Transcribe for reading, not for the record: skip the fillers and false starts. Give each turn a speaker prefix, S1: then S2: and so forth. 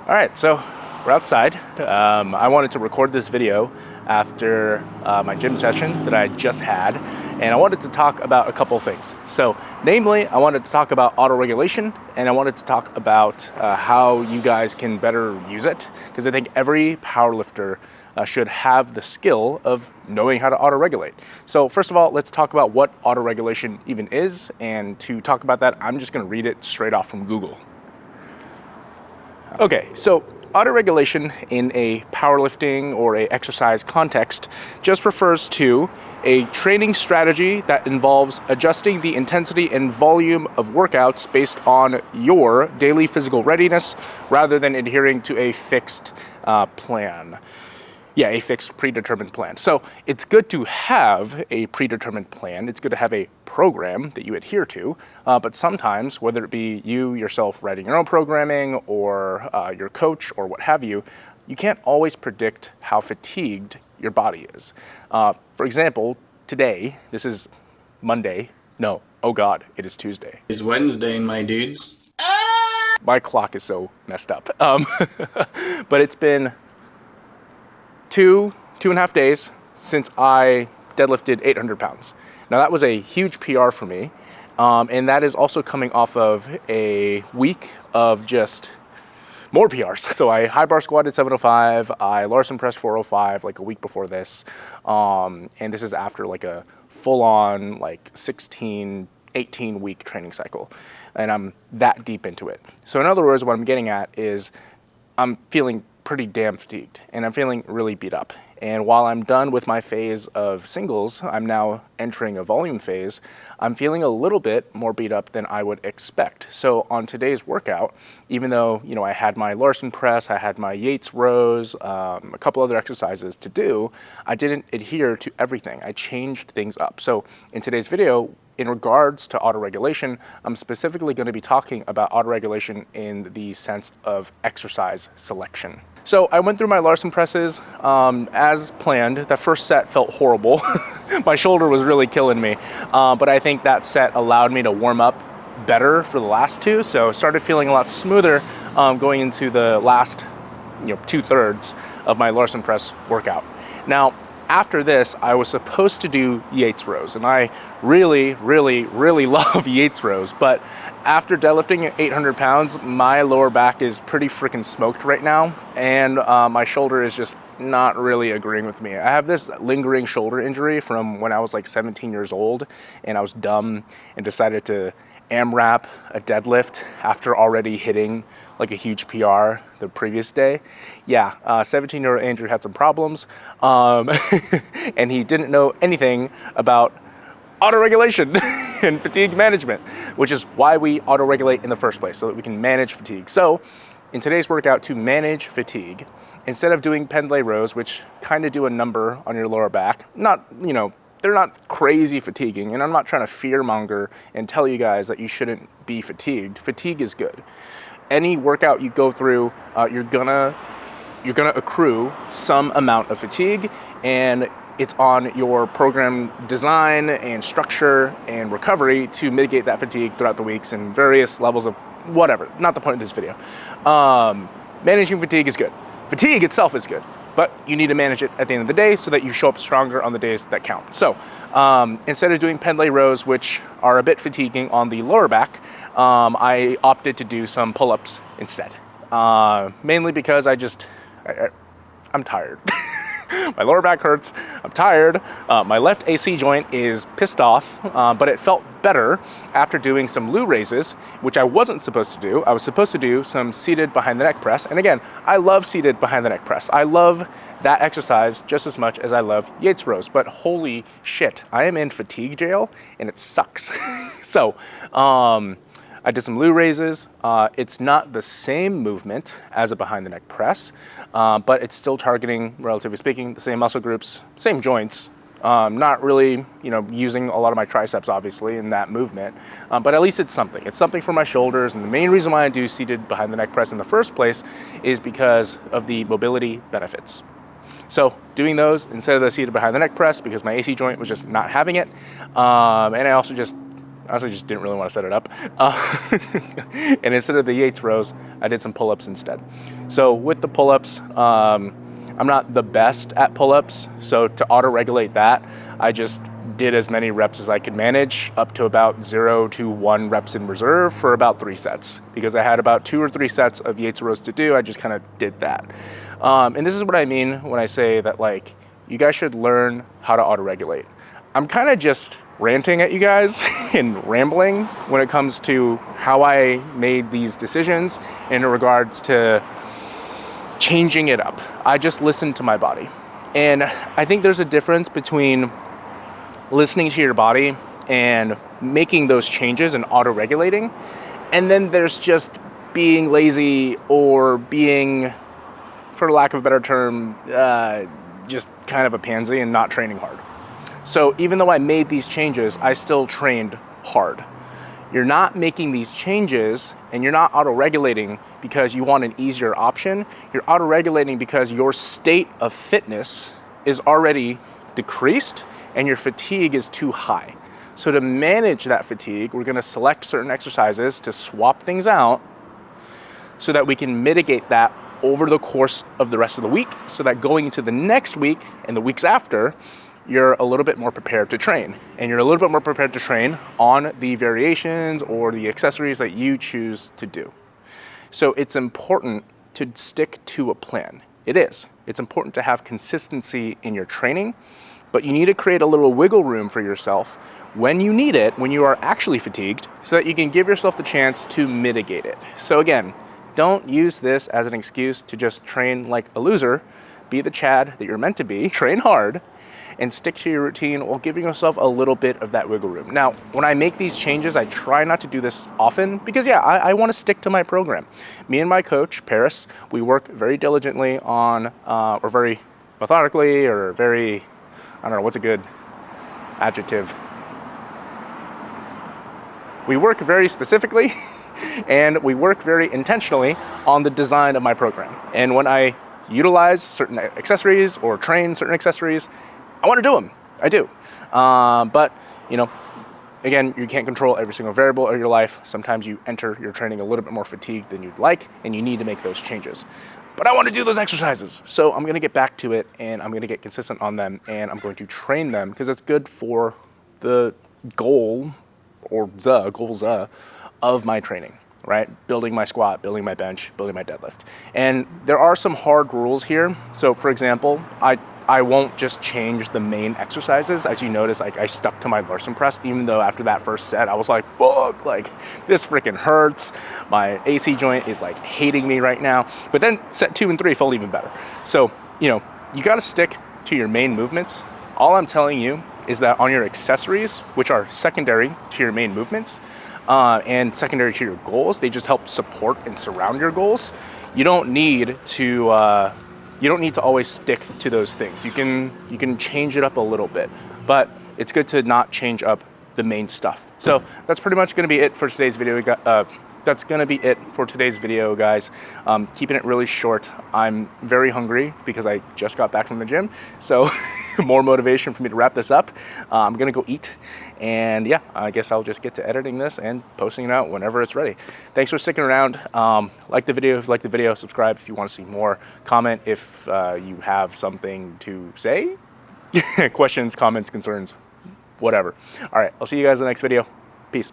S1: All right, so we're outside. I wanted to record this video after my gym session that I just had, and I wanted to talk about a couple things. So, namely, I wanted to talk about autoregulation, and I wanted to talk about how you guys can better use it, because I think every powerlifter should have the skill of knowing how to autoregulate. So first of all, let's talk about what autoregulation even is, and to talk about that, I'm just gonna read it straight off from Google. Okay, so autoregulation in a powerlifting or a exercise context just refers to a training strategy that involves adjusting the intensity and volume of workouts based on your daily physical readiness rather than adhering to a fixed plan. Yeah, a fixed predetermined plan. So it's good to have a predetermined plan. It's good to have a program that you adhere to. But sometimes, whether it be you yourself writing your own programming or your coach or what have you, you can't always predict how fatigued your body is. For example, today, this is Monday. No, oh God, it is Tuesday.
S2: It's Wednesday, my dudes.
S1: My clock is so messed up. But it's been two and a half days since I deadlifted 800 pounds. Now that was a huge PR for me. And that is also coming off of a week of just more PRs. So I high bar squatted 705, I Larson pressed 405 like a week before this. And this is after like a full on like 16, 18 week training cycle. And I'm that deep into it. So in other words, what I'm getting at is I'm feeling pretty damn fatigued and I'm feeling really beat up. And while I'm done with my phase of singles, I'm now entering a volume phase. I'm feeling a little bit more beat up than I would expect. So on today's workout, even though, I had my Larson press, I had my Yates rows, a couple other exercises to do, I didn't adhere to everything. I changed things up. So in today's video, in regards to autoregulation, I'm specifically going to be talking about autoregulation in the sense of exercise selection. So I went through my Larson presses as planned. That first set felt horrible. My shoulder was really killing me, but I think that set allowed me to warm up better for the last two, so started feeling a lot smoother going into the last 2/3 of my Larson press workout. Now, after this, I was supposed to do Yates rows, and I really, really, really love Yates rows, but after deadlifting 800 pounds, my lower back is pretty freaking smoked right now, and my shoulder is just not really agreeing with me. I have this lingering shoulder injury from when I was like 17 years old, and I was dumb and decided to AMRAP a deadlift after already hitting like a huge PR the previous day. Yeah, 17-year-old Andrew had some problems, and he didn't know anything about autoregulation and fatigue management, which is why we autoregulate in the first place, so that we can manage fatigue. So in today's workout, to manage fatigue, instead of doing Pendlay rows, which kind of do a number on your lower back, they're not crazy fatiguing, and I'm not trying to fearmonger and tell you guys that you shouldn't be fatigued. Fatigue is good. Any workout you go through, you're gonna accrue some amount of fatigue, and it's on your program design and structure and recovery to mitigate that fatigue throughout the weeks and various levels of whatever. Not the point of this video. Managing fatigue is good. Fatigue itself is good, but you need to manage it at the end of the day so that you show up stronger on the days that count. So instead of doing Pendlay rows, which are a bit fatiguing on the lower back, I opted to do some pull-ups instead. Mainly because I'm tired. My lower back hurts, I'm tired, my left AC joint is pissed off, but it felt better after doing some Lou raises, which I wasn't supposed to do. I was supposed to do some seated behind the neck press, and again, I love seated behind the neck press. I love that exercise just as much as I love Yates rows, but holy shit, I am in fatigue jail, and it sucks. So, I did some Lou raises. It's not the same movement as a behind the neck press, but it's still targeting, relatively speaking, the same muscle groups, same joints. Not really, using a lot of my triceps, obviously, in that movement, but at least it's something. It's something for my shoulders, and the main reason why I do seated behind the neck press in the first place is because of the mobility benefits. So doing those instead of the seated behind the neck press, because my AC joint was just not having it, and I also just I honestly just didn't really want to set it up. And instead of the Yates rows, I did some pull-ups instead. So with the pull-ups, I'm not the best at pull-ups. So to auto-regulate that, I just did as many reps as I could manage, up to about 0 to 1 reps in reserve for about 3 sets. Because I had about 2 or 3 sets of Yates rows to do, I just kind of did that. And this is what I mean when I say that, like, you guys should learn how to auto-regulate. I'm kind of just ranting at you guys and rambling when it comes to how I made these decisions in regards to changing it up. I just listened to my body. And I think there's a difference between listening to your body and making those changes and auto-regulating, and then there's just being lazy or being, for lack of a better term, just kind of a pansy and not training hard. So even though I made these changes, I still trained hard. You're not making these changes and you're not auto-regulating because you want an easier option. You're auto-regulating because your state of fitness is already decreased and your fatigue is too high. So to manage that fatigue, we're gonna select certain exercises to swap things out so that we can mitigate that over the course of the rest of the week, so that going into the next week and the weeks after, you're a little bit more prepared to train. And you're a little bit more prepared to train on the variations or the accessories that you choose to do. So it's important to stick to a plan. It is. It's important to have consistency in your training, but you need to create a little wiggle room for yourself when you need it, when you are actually fatigued, so that you can give yourself the chance to mitigate it. So again, don't use this as an excuse to just train like a loser. Be the Chad that you're meant to be, train hard, and stick to your routine while giving yourself a little bit of that wiggle room. Now, when I make these changes, I try not to do this often because, yeah, I want to stick to my program. Me and my coach, Paris, we work very diligently on, or very methodically, or very, I don't know, what's a good adjective? We work very specifically and we work very intentionally on the design of my program. And when I utilize certain accessories or train certain accessories, I want to do them. I do. But, you know, again, you can't control every single variable of your life. Sometimes you enter your training a little bit more fatigued than you'd like, and you need to make those changes. But I want to do those exercises. So I'm going to get back to it, and I'm going to get consistent on them, and I'm going to train them because it's good for the goal, or goals of my training, right? Building my squat, building my bench, building my deadlift. And there are some hard rules here. So for example, I won't just change the main exercises. As you notice, like, I stuck to my Larson press, even though after that first set, I was like, fuck, like, this freaking hurts. My AC joint is like hating me right now. But then set 2 and 3 felt even better. So, you know, you gotta stick to your main movements. All I'm telling you is that on your accessories, which are secondary to your main movements, and secondary to your goals, they just help support and surround your goals. You don't need to always stick to those things. You can change it up a little bit, but it's good to not change up the main stuff. So that's pretty much going to be it for today's video. Guys. Keeping it really short. I'm very hungry because I just got back from the gym, so more motivation for me to wrap this up. I'm gonna go eat, and yeah, I guess I'll just get to editing this and posting it out whenever it's ready. Thanks for sticking around. Like the video if you like the video, subscribe if you want to see more, comment if you have something to say, questions, comments, concerns, whatever. All right, I'll see you guys in the next video. Peace.